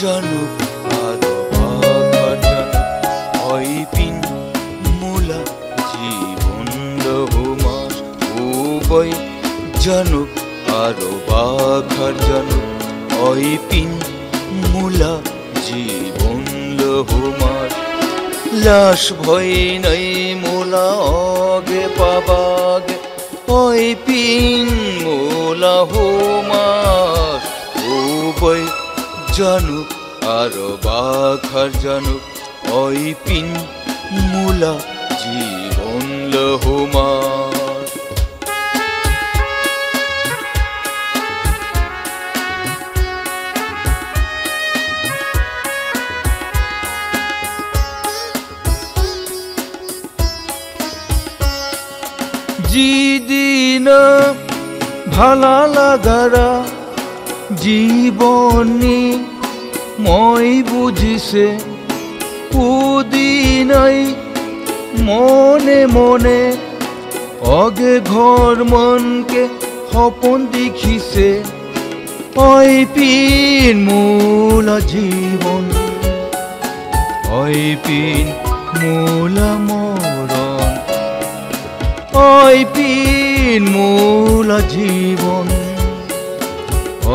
জানুক আরো বাঘার জানুক ওই পিন মূলা জীবন লহুমাস উভয় জানুক আরো বাঘার জানুক ওই পিন মূলা জীবন লহুমাস লাশ ভয় নাই মূলা অগে পাবাগে ওই পিন মূলা হুমাস উভয় জানুক আরো বাঘার জানুক ওই পিন মূলা জীবন লহুমাস যেদিন ভালা লাগারা জীবনী মই বুঝিছে উদিনাই মনে মনে অগে ঘর মনকে সপন দেখিছে ওই পিন মূলা জীবন ওই পিন মূলা মরণ ওই পিন মূলা জীবন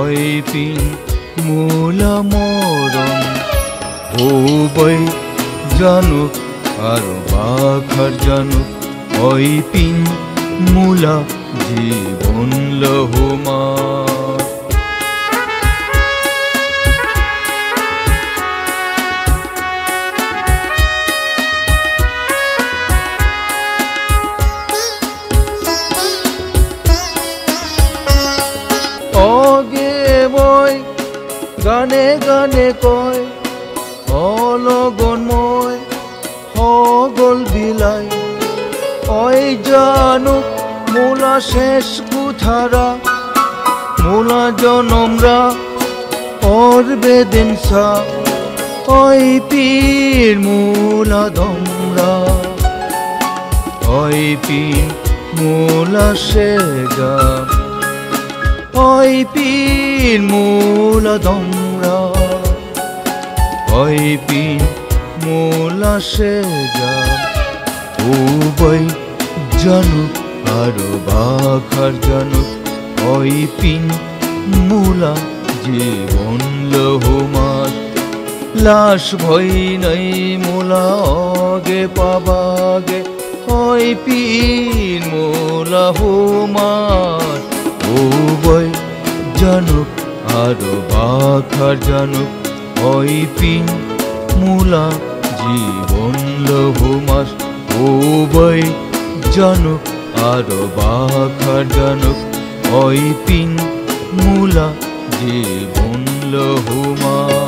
ওই পিন মূলা মরণ উভয় জানুক আরো বাঘার জানুক ওই পিন মূলা জীবন লহুমাস গানে গানে কয় অলগনময় হগল বিলাই ওই জানুক মূলা শেষ কুঠারা মূলা জনমরা ওর বেদেনসা ওই পীর মূলা দমরা ওই পীর মূলা সেগা ওই পীর মূলা দমরা ওই পীর মূলা সেগা উভয় জানুক আরো বাঘার জানুক ওই পিন মূলা জীবন লহুমাস লাশ ভয় নাই মূলা অগে পাবাগে ওই পিন মূলা হুমাস উভয় জানুক আরো বাঘার জানুক ওই পিন মূলা জীবন লহুমাস উভয় জানুক আরো বাঘার জানুক ওই পিন মূলা জীবন লহুমাস।